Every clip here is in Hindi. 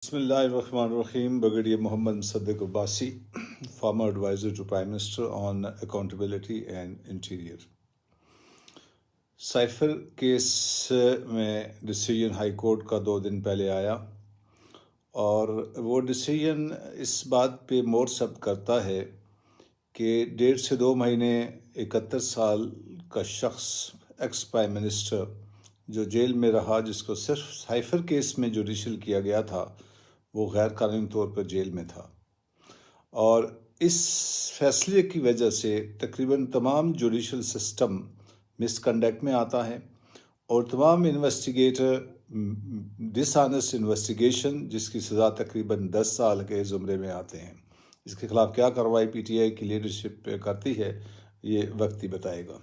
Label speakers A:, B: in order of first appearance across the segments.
A: Bismillahirrahmanirrahim. Brigadier Mohammad Saddiq Abbasi, former advisor to Prime Minister on accountability and interior. Cipher case में डिसीजन हाई कोर्ट का 2 दिन पहले आया और वो डिसीजन इस बात पे मोर सब करता है कि 1.5 से 2 महीने 71 साल का शख्स एक्स प्राइम मिनिस्टर जो जेल में रहा, जिसको सिर्फ साइफर केस में जुडिशल किया गया था, वो गैर कानूनी तौर पर जेल में था। और इस फैसले की वजह से तकरीबन तमाम जुडिशल सिस्टम मिसकंडक्ट में आता है और तमाम इन्वेस्टिगेटर डिसऑनेस्ट इन्वेस्टिगेशन, जिसकी सज़ा तकरीबन 10 साल के ज़ुमरे में आते हैं। इसके खिलाफ क्या कार्रवाई पीटीआई की लीडरशिप करती है, ये वक्त ही बताएगा।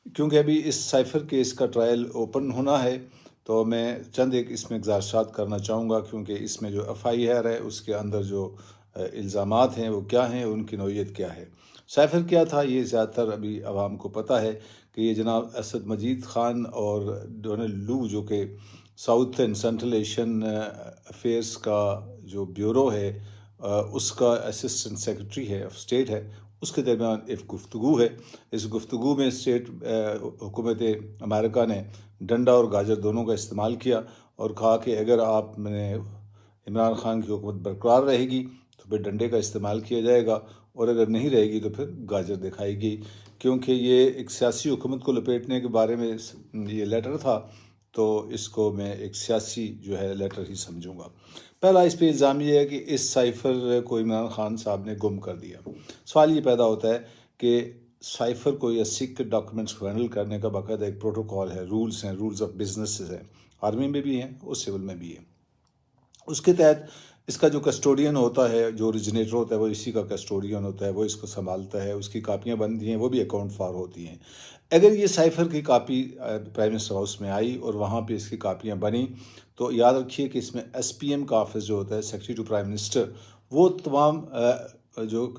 A: क्योंकि अभी इस साइफर केस का ट्रायल ओपन होना है, तो मैं चंद एक इसमें गुज़ारिशात करना चाहूँगा, क्योंकि इसमें जो FIR है उसके अंदर जो इल्ज़ामात हैं वो क्या हैं, उनकी नौइयत क्या है। साइफर क्या था, ये ज़्यादातर अभी आवाम को पता है कि ये जनाब असद मजीद ख़ान और डोनाल्ड लू, जो कि south and central Asian affairs का जो ब्यूरो है उसका असिस्टेंट सेक्रेटरी है ऑफ स्टेट है, उसके दरमियान एक गुफ्तगू है। इस गुफ्तगू में स्टेट हुकूमत अमेरिका ने डंडा और गाजर दोनों का इस्तेमाल किया और कहा कि अगर आप में इमरान खान की हुकूमत बरकरार रहेगी तो फिर डंडे का इस्तेमाल किया जाएगा, और अगर नहीं रहेगी तो फिर गाजर दिखाएगी। क्योंकि ये एक सियासी हुकूमत को लपेटने के बारे में ये लेटर था, तो इसको मैं एक सियासी जो है लेटर ही समझूंगा। पहला इस पे इल्ज़ाम ये है कि इस साइफर को इमरान खान साहब ने गुम कर दिया। सवाल ये पैदा होता है कि साइफर को या सीक्रेट डॉक्यूमेंट्स को हैंडल करने का बाकायदा एक प्रोटोकॉल है, रूल्स हैं, रूल्स ऑफ बिजनेस हैं, आर्मी में भी हैं और सिविल में भी है। उसके तहत इसका जो कस्टोडियन होता है, जो ओरिजिनेटर होता है, वो इसी का कस्टोडियन होता है, वो इसको संभालता है, उसकी कापियाँ बनती हैं, वो भी अकाउंट फॉर होती हैं। अगर ये साइफर की कापी प्राइम मिनिस्टर हाउस में आई और वहाँ पे इसकी कापियाँ बनी, तो याद रखिए कि इसमें SPM का ऑफिस जो होता है, सेक्रेटरी टू प्राइम मिनिस्टर, वो तमाम जो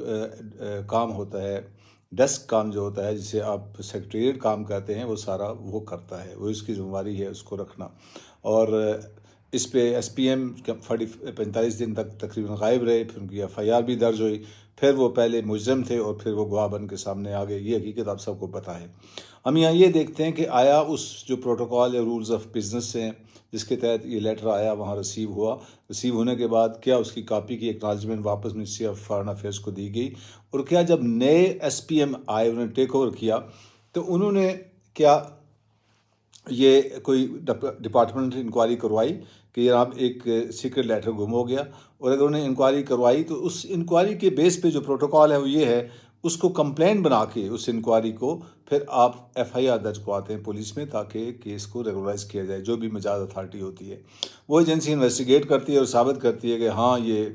A: काम होता है, डेस्क काम जो होता है, जिसे आप सेक्रेटेरिएट काम कहते हैं, वो सारा वो करता है, वो इसकी जिम्मेवारी है उसको रखना। और इस पे SPM 45 दिन तक तकरीबन गायब रहे, फिर उनकी FIR भी दर्ज हुई, फिर वो पहले मुजरिम थे और फिर वो गवाह बन के सामने आ गए। ये हकीकत आप सबको पता है। हम यहाँ ये देखते हैं कि आया उस जो प्रोटोकॉल या रूल्स ऑफ बिजनेस हैं जिसके तहत ये लेटर आया, वहाँ रिसीव हुआ। रिसीव होने के बाद क्या उसकी कापी की एक्नॉलेजमेंट वापस मिनिस्ट्री ऑफ फॉरेन अफेयर्स को दी गई, और क्या जब नए SPM आए, उन्होंने टेक ओवर किया, तो उन्होंने क्या ये कोई डिपार्टमेंट इंक्वायरी करवाई कि जनाब एक सीक्रेट लेटर गुम हो गया, और अगर उन्हें इंक्वायरी करवाई तो उस इंक्वायरी के बेस पे जो प्रोटोकॉल है वो ये है, उसको कंप्लेंट बना के उस इंक्वायरी को फिर आप FIR दर्ज करवाते हैं पुलिस में, ताकि केस को रेगुलराइज किया जाए। जो भी मजाज अथॉरिटी होती है वो एजेंसी इन्वेस्टिगेट करती है और साबित करती है कि हाँ ये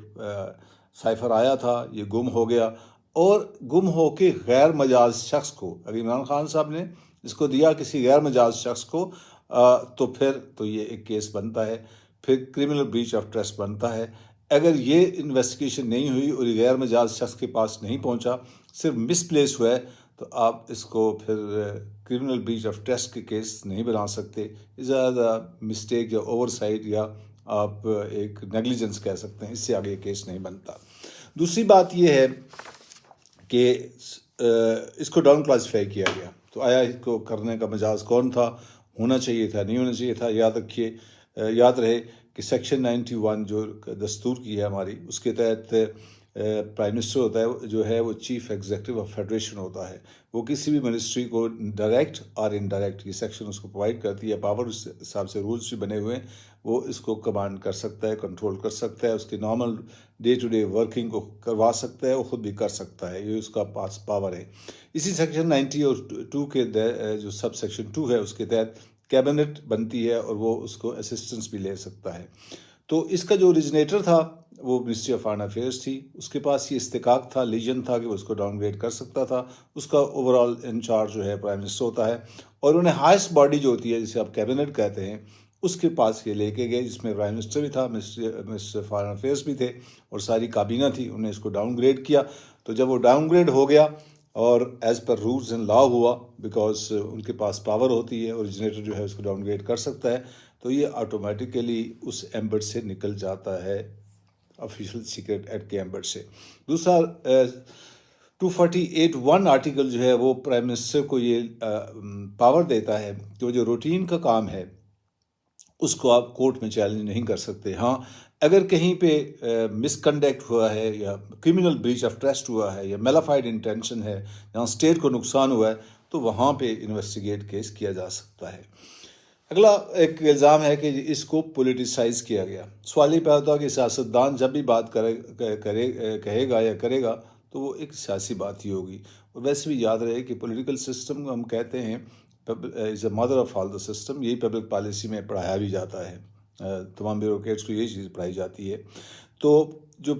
A: साइफर आया था, ये गुम हो गया, और गुम हो के गैर मजाज शख्स को, अगर इमरान खान साहब ने इसको दिया किसी गैर मजाज शख्स को, तो फिर तो ये एक केस बनता है, फिर क्रिमिनल ब्रीच ऑफ ट्रस्ट बनता है। अगर ये इन्वेस्टिगेशन नहीं हुई और ये गैर मजाज शख्स के पास नहीं पहुंचा, सिर्फ मिसप्लेस हुआ है, तो आप इसको फिर क्रिमिनल ब्रीच ऑफ ट्रस्ट के केस नहीं बना सकते। ज़्यादा मिस्टेक या ओवरसाइट या आप एक नेग्लिजेंस कह सकते हैं, इससे आगे केस नहीं बनता। दूसरी बात यह है कि इसको डाउन क्लासीफाई किया गया, तो आया इसको करने का मजाज कौन था, होना चाहिए था, नहीं होना चाहिए था। याद रखिए, याद रहे कि सेक्शन 91 जो दस्तूर की है हमारी, उसके तहत प्राइम मिनिस्टर होता है जो है, वो चीफ एग्जीक्यूटिव ऑफ फेडरेशन होता है। वो किसी भी मिनिस्ट्री को डायरेक्ट और इनडायरेक्ट, ये सेक्शन उसको प्रोवाइड करती है पावर, उस हिसाब से रूल्स भी बने हुए हैं, वो इसको कमांड कर सकता है, कंट्रोल कर सकता है, उसकी normal day to day working को करवा सकता है, वो खुद भी कर सकता है, ये उसका पास पावर है। इसी सेक्शन 90 और 2 के जो सब सेक्शन 2 है, उसके तहत कैबिनेट बनती है और वो उसको असिस्टेंस भी ले सकता है। तो इसका जो ओरिजिनेटर था वो मिनिस्ट्री ऑफ फॉरेन अफेयर्स थी, उसके पास ये इस्तेकाक था, लीजन था कि वो उसको डाउनग्रेड कर सकता था। उसका ओवरऑल इंचार्ज जो है प्राइम मिनिस्टर होता है, और उन्हें हाईएस्ट बॉडी जो होती है जिसे आप कैबिनेट कहते हैं, उसके पास ये लेके गए, जिसमें प्राइम मिनिस्टर भी था, मिनिस्टर फॉरेन अफेयर्स भी थे और सारी काबीना थी। उन्हें इसको डाउनग्रेड किया। तो जब वो डाउनग्रेड हो गया और as per rules and law हुआ, बिकॉज उनके पास पावर होती है, ओरिजिनेटर जो है उसको डाउनग्रेड कर सकता है, तो ये ऑटोमेटिकली उस एम्बेड से निकल जाता है, ऑफिशियल सीक्रेट एक्ट के एम्बेड से। दूसरा 248(1) आर्टिकल जो है वो प्राइम मिनिस्टर को ये पावर देता है कि जो रूटीन का काम है उसको आप कोर्ट में चैलेंज नहीं कर सकते। हाँ, अगर कहीं पे मिसकंडक्ट हुआ है या क्रिमिनल ब्रीच ऑफ ट्रस्ट हुआ है या मेलाफाइड इंटेंशन है, जहाँ स्टेट को नुकसान हुआ है, तो वहाँ पे इन्वेस्टिगेट केस किया जा सकता है। अगला एक इल्ज़ाम है कि इसको पॉलिटिसाइज किया गया। सवाल ये पैदा होता है कि सियासतदान जब भी बात कहेगा या करेगा तो वो एक सियासी बात ही होगी। और वैसे भी याद रहे कि पॉलिटिकल सिस्टम हम कहते हैं is a mother of all the system, यही पब्लिक पॉलिसी में पढ़ाया भी जाता है, तमाम ब्यूरोक्रेट्स को यही चीज़ पढ़ाई जाती है। तो जो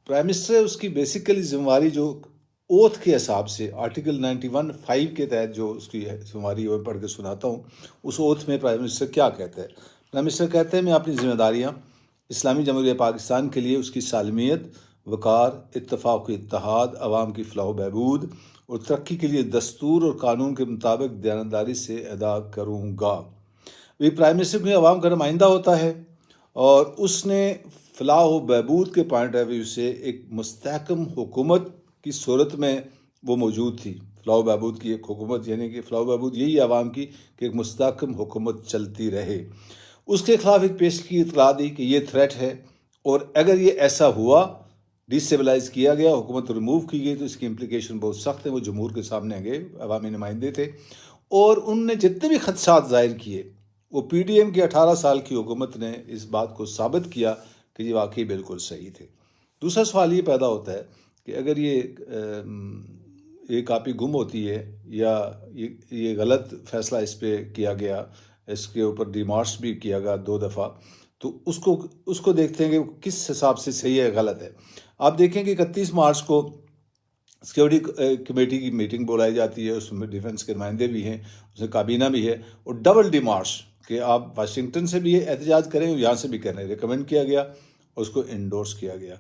A: प्राइम मिनिस्टर है उसकी बेसिकली जिम्मेवारी जो ओथ के हिसाब से आर्टिकल 91(5) के तहत जो उसकी जिम्मेवारी वो पढ़ के सुनाता हूँ, उस ओथ में प्राइम मिनिस्टर क्या कहता है। प्राइम मिनिस्टर कहते हैं मैं अपनी जिम्मेदारियाँ इस्लामी जमहूरिया पाकिस्तान के लिए उसकी सालमियत, वक़ार, इत्तफ़ाक़, इत्तेहाद, अवाम की फ़लाह बहबूद और तरक्की के लिए दस्तूर और कानून के मुताबिक दयानतदारी से अदा करूँगा। वही प्राइम मिनिस्टर भी अवाम का नुमाइंदा होता है और उसने फ़लाह व बहबूद के पॉइंट ऑफ व्यू से एक मुस्तहकम हुकूमत की सूरत में वो मौजूद थी। फ़लाह बहबूद की एक हुकूमत, यानी कि फ़लाह बहबूद यही आवाम की कि एक मुस्तहकम हुकूमत चलती रहे। उसके खिलाफ एक पेश की इतला दी कि ये थ्रेट है और अगर ये ऐसा हुआ, डिस्टेबलाइज किया गया, हुकूमत रिमूव की गई, तो इसकी इम्प्लीकेशन बहुत सख्त है। वो जमहूर के सामने गए, अवामी नुमाइंदे थे, और उनने जितने भी खदशात ज़ाहिर किए, वो PDM की 18 साल की हुकूमत ने इस बात को साबित किया कि ये वाकई बिल्कुल सही थे। दूसरा सवाल ये पैदा होता है कि अगर ये कापी गुम होती है या ये गलत फैसला इस पर किया गया, इसके ऊपर डिमार्च भी किया गया 2 दफ़ा, तो उसको देखते हैं कि किस हिसाब से सही है गलत है। आप देखें कि 31 मार्च को सिक्योरिटी कमेटी की मीटिंग बुलाई जाती है, उसमें डिफेंस के नुमाइंदे भी हैं, उसमें काबीना भी है, और डबल डिमार्च कि आप वाशिंगटन से भी एहतजाज करें और यहाँ से भी करें, रिकमेंड किया गया और उसको इंडोर्स किया गया।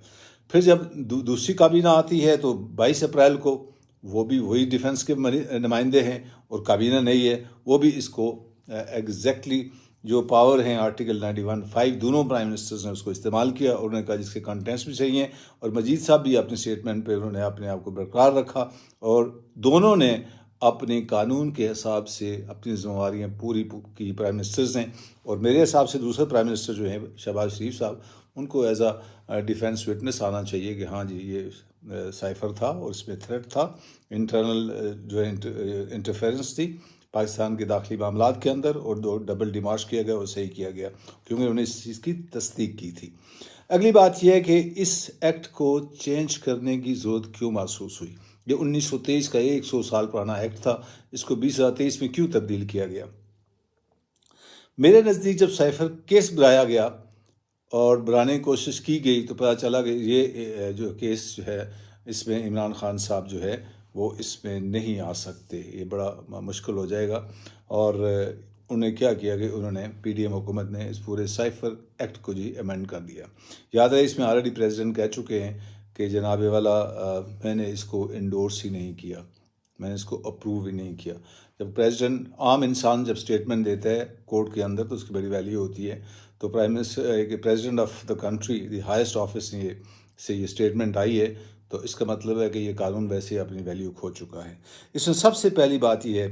A: फिर जब दूसरी काबीना आती है तो 22 अप्रैल को वो भी वही डिफेंस के नुमाइंदे हैं और काबीना नहीं है, वो भी इसको एग्जैक्टली जो पावर हैं आर्टिकल 91(5) दोनों प्राइम मिनिस्टर्स ने उसको इस्तेमाल किया और उन्होंने कहा जिसके कंटेंट्स भी सही हैं, और मजीद साहब भी अपने स्टेटमेंट पे उन्होंने अपने आप को बरकरार रखा और दोनों ने अपने कानून के हिसाब से अपनी जिम्मेवारियाँ पूरी की प्राइम मिनिस्टर्स ने। और मेरे हिसाब से दूसरे प्राइम मिनिस्टर जो हैं शहबाज शरीफ साहब, उनको एज अ डिफेंस विटनेस आना चाहिए कि हाँ जी ये साइफर था और इसमें थ्रेट था, इंटरनल जो इंटरफेरेंस थी पाकिस्तान के दाखिली मामलात के अंदर, और दो डबल डिमार्च किया गया और सही किया गया क्योंकि उन्होंने इस चीज़ की तस्दीक की थी। अगली बात यह है कि इस एक्ट को चेंज करने की ज़रूरत क्यों महसूस हुई। ये 1923 का 100 साल पुराना एक्ट था, इसको 2023 में क्यों तब्दील किया गया। मेरे नज़दीक जब साइफर केस बनाया गया और बनाने की कोशिश की गई तो पता चला कि ये जो केस जो है इसमें इमरान खान साहब जो है वो इसमें नहीं आ सकते, ये बड़ा मुश्किल हो जाएगा। और उन्होंने क्या किया कि उन्होंने PDM हुकूमत ने इस पूरे साइफर एक्ट को जी अमेंड कर दिया। याद है इसमें ऑलरेडी प्रेसिडेंट कह चुके हैं कि जनाब वाला मैंने इसको इंडोर्स ही नहीं किया, मैंने इसको अप्रूव ही नहीं किया। जब प्रेसिडेंट, आम इंसान जब स्टेटमेंट देता है कोर्ट के अंदर तो उसकी बड़ी वैल्यू होती है। तो prime minister, president of the country, the highest office से ये स्टेटमेंट आई है, तो इसका मतलब है कि ये कानून वैसे अपनी वैल्यू खो चुका है। इसमें सबसे पहली बात यह है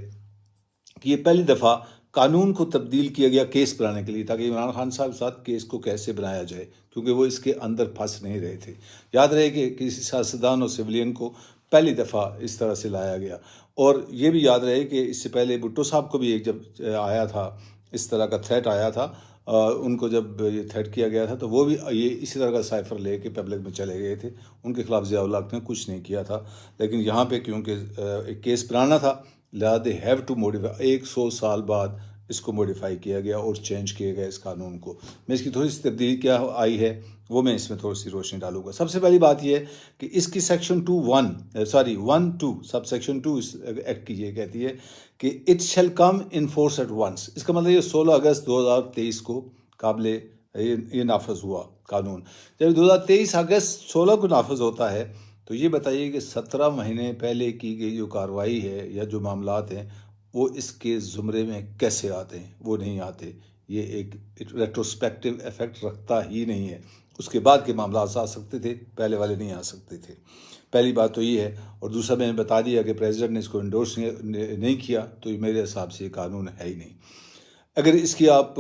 A: कि ये पहली दफ़ा कानून को तब्दील किया गया केस बनाने के लिए, ताकि इमरान खान साहब के साथ केस को कैसे बनाया जाए, क्योंकि वो इसके अंदर फंस नहीं रहे थे। याद रहे कि किसी सियासतदान और सिविलियन को पहली दफ़ा इस तरह से लाया गया। और ये भी याद रहे कि इससे पहले भुट्टो साहब को भी एक जब आया था, इस तरह का थ्रेट आया था, उनको जब ये थ्रेट किया गया था तो वो भी ये इसी तरह का साइफर ले के पब्लिक में चले गए थे। उनके खिलाफ ज़ियाउल हक ने कुछ नहीं किया था, लेकिन यहाँ पे क्योंकि एक केस बनाना था, लिहाजा दे हैव टू मॉडिफाई। 100 साल बाद इसको मॉडिफाई किया गया और चेंज किया गया इस कानून को। मैं इसकी थोड़ी सी तब्दीली क्या आई है वो मैं इसमें थोड़ी सी रोशनी डालूंगा। सबसे पहली बात यह है कि इसकी सेक्शन 1(2) सब सेक्शन 2 इस एक्ट की ये कहती है कि it shall come in force at once. इसका मतलब ये 16 अगस्त 2023 को काबिले ये नाफज हुआ कानून। जब 2023 अगस्त 16 को नाफज होता है तो ये बताइए कि 17 महीने पहले की गई जो कार्रवाई है या जो मामलात हैं वो इसके ज़ुमरे में कैसे आते हैं। वो नहीं आते, ये एक रेट्रोस्पेक्टिव इफेक्ट रखता ही नहीं है। उसके बाद के मामला आ सकते थे, पहले वाले नहीं आ सकते थे। पहली बात तो ये है। और दूसरा, मैंने बता दिया कि प्रेसिडेंट ने इसको इंडोर्स नहीं किया, तो ये मेरे हिसाब से ये कानून है ही नहीं। अगर इसकी आप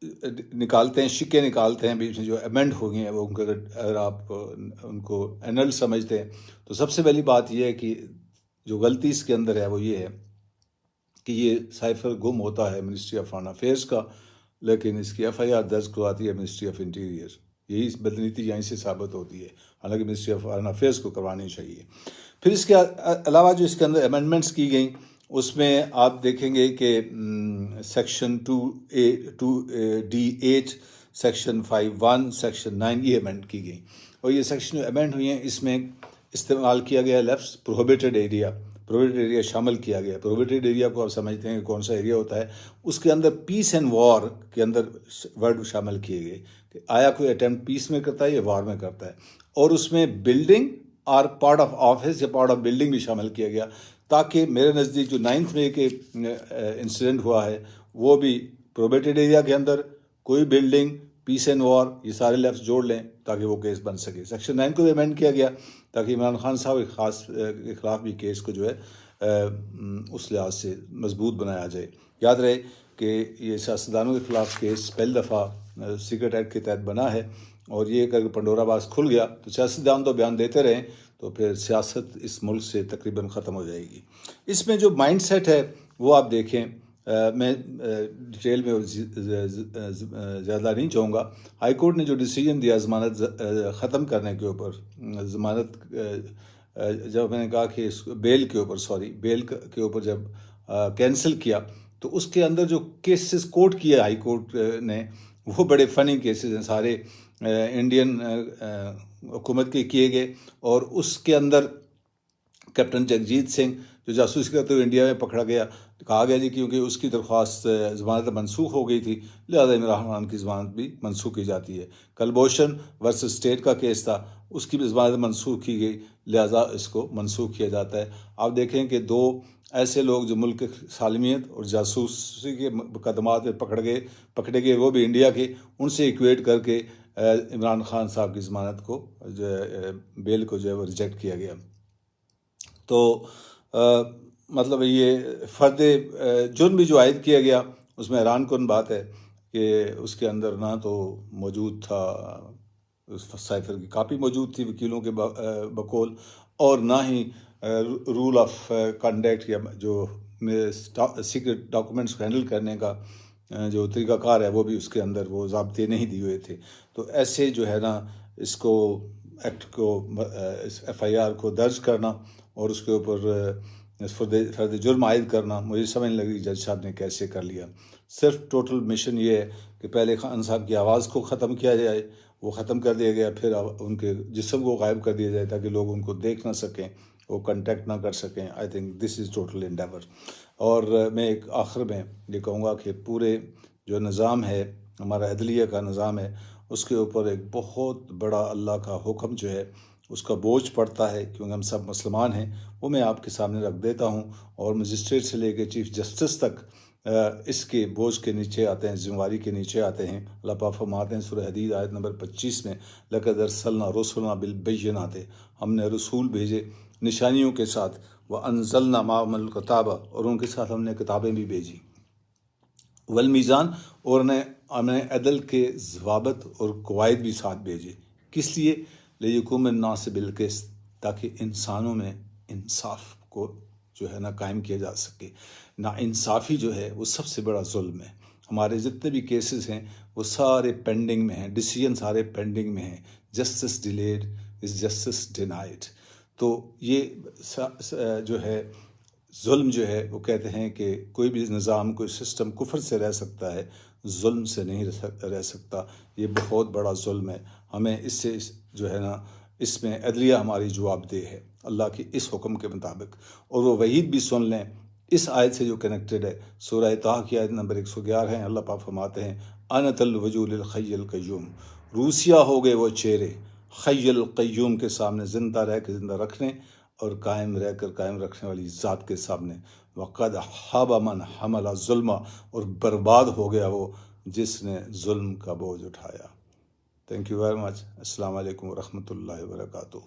A: निकालते हैं, शिक्के निकालते हैं बीच में जो अमेंड हो गए हैं, वो अगर आप उनको एनल समझते हैं, तो सबसे पहली बात यह है कि जो गलती इसके अंदर है वो ये है कि ये साइफर गुम होता है मिनिस्ट्री ऑफ फॉरेन अफेयर्स का, लेकिन इसकी FIR दर्ज करवाती है मिनिस्ट्री ऑफ इंटीरियर। यही बदनीति यहीं से साबित होती है, हालांकि मिनिस्ट्री ऑफ फॉरेन अफेयर्स को करवानी चाहिए। फिर इसके अलावा जो इसके अंदर अमेंडमेंट्स की गई, उसमें आप देखेंगे कि सेक्शन 2D8, सेक्शन 5(1), सेक्शन 9 ये अमेंड की गई। और ये सेक्शन जो अमेंड हुई हैं, इसमें इस्तेमाल किया गया लफ्ज़ प्रोहिबिटेड एरिया। प्रोहिबिटेड एरिया शामिल किया गया। प्रोहिबिटेड एरिया को आप समझते हैं कि कौन सा एरिया होता है। उसके अंदर पीस एंड वॉर के अंदर वर्ड शामिल किए गए कि आया कोई अटैम्प्ट पीस में करता है या वॉर में करता है। और उसमें बिल्डिंग और पार्ट ऑफ ऑफिस या पार्ट ऑफ बिल्डिंग भी शामिल किया गया, ताकि मेरे नज़दीक जो 9 मई के इंसिडेंट हुआ है वो भी प्रोहिबिटेड एरिया के अंदर कोई बिल्डिंग, पीस एंड वॉर, ये सारे लफ्ज़ जोड़ लें ताकि वो केस बन सके। सेक्शन 9 को भी अमेंड किया गया ताकि इमरान खान साहब के ख़िलाफ़ भी केस को जो है उस लिहाज से मजबूत बनाया जाए। याद रहे कि ये सियासतदानों के ख़िलाफ़ केस पहली दफ़ा सीक्रेट एक्ट के तहत बना है, और ये अगर पंडोरा बाक्स खुल गया तो सियासतदान तो बयान देते रहें तो फिर सियासत इस मुल्क से तकरीबन ख़त्म हो जाएगी। इसमें जो माइंड सेट है वो आप देखें। मैं डिटेल में ज़्यादा नहीं चाहूँगा। हाई कोर्ट ने जो डिसीजन दिया ज़मानत ख़त्म करने के ऊपर, ज़मानत जब मैंने कहा कि बेल के ऊपर जब कैंसिल किया, तो उसके अंदर जो केसेस कोर्ट किए हाई कोर्ट ने, वो बड़े फ़नी केसेस हैं, सारे इंडियन हुकूमत के किए गए। और उसके अंदर कैप्टन जगजीत सिंह जो जासूसी करते हुए इंडिया में पकड़ा गया, कहा गया जी क्योंकि उसकी दरख्वास्त ज़मानत मनसूख हो गई थी, लिहाजा इमरान खान की ज़मानत भी मनसूख की जाती है। कलभूषण वर्सेस स्टेट का केस था, उसकी भी ज़मानत मनसूख की गई, लिहाजा इसको मनसूख किया जाता है। आप देखें कि दो ऐसे लोग जो मुल्क की सालमियत और जासूसी के मुकदमात में पकड़े गए, वो भी इंडिया के, उनसे इक्वेट करके इमरान खान साहब की ज़मानत को बेल को जो है वो रिजेक्ट किया गया। तो मतलब ये फ़र्द जुर्म भी जो आयद किया गया, उसमें हैरान कुन बात है कि उसके अंदर ना तो मौजूद था, उस साइफर की कापी मौजूद थी वकीलों के बकौल, और ना ही रूल ऑफ कंडक्ट या जो सीक्रेट डॉक्यूमेंट्स को हैंडल करने का जो तरीक़ाकार है वो भी उसके अंदर वो ज़ाब्ते नहीं दिए हुए थे। तो ऐसे जो है ना, इसको एक्ट को FIR को दर्ज करना और उसके ऊपर फ़र्द जुर्म आयद करना, मुझे समझ नहीं लगी जज साहब ने कैसे कर लिया। सिर्फ टोटल मिशन ये है कि पहले खान साहब की आवाज़ को ख़त्म किया जाए, वो ख़त्म कर दिया गया, फिर उनके जिस्म को गायब कर दिया जाए ताकि लोग उनको देख ना सकें, वो कंटेक्ट ना कर सकें। I think this is total Endeavour. और मैं एक आखिर में ये कहूँगा कि पूरे जो निज़ाम है, हमारा अदलिया का निज़ाम है, उसके ऊपर एक बहुत बड़ा अल्लाह का हुक्म जो है उसका बोझ पड़ता है, क्योंकि हम सब मुसलमान हैं। वो मैं आपके सामने रख देता हूँ, और मजिस्ट्रेट से लेकर चीफ जस्टिस तक इसके बोझ के नीचे आते हैं, जिम्मेवारी के नीचे आते हैं। अल्लाह पाक फरमाते हैं सूरह हदीद आयत नंबर 25 में, लक़द अरसलना रुसुलना बिल बैयिनात, हमने रसूल भेजे निशानियों के साथ, व अंज़लना माअहुल किताब, और उनके साथ हमने किताबें भी भेजी, वल मीज़ान, और हमने अदल के ज़वाबित और कवायद भी साथ भेजे। किस लिए? लियकुम अन्नास बिलक़िस्त, ताकि इंसानों में इंसाफ को जो है ना कायम किया जा सके। ना इंसाफ़ी जो है वो सबसे बड़ा जुल्म है। हमारे जितने भी केसेस हैं वो सारे पेंडिंग में हैं, डिसीजन सारे पेंडिंग में हैं। Justice delayed is justice denied. तो ये जो है जुल्म जो है, वो कहते हैं कि कोई भी निज़ाम, कोई सिस्टम कुफ्र से रह सकता है, जुल्म से नहीं रह सकता। ये बहुत बड़ा जुल्म है। हमें इससे जो है ना, इसमें अदलिया हमारी जवाबदेह है अल्लाह के इस हुक्म के मुताबिक। और वो वहीद भी सुन लें इस आयत से जो कनेक्टेड है, सूरह ताहा की आयत नंबर 111 है। अल्लाह पाक फरमाते हैं, अनतल वजूल खय्युल क़य्यूम, रूसिया हो गए वो चेहरे खय्युल क़य्यूम के सामने, जिंदा रह के जिंदा रखने और कायम रह कर कायम रखने वाली ज़ात के सामने। वक़द हाबा मन हमला जुल्मा, और बर्बाद हो गया वो जिसने जुल्म का बोझ उठाया। Thank you very much. अस्सलाम वालेकुम व रहमतुल्लाहि व बरकातुहू।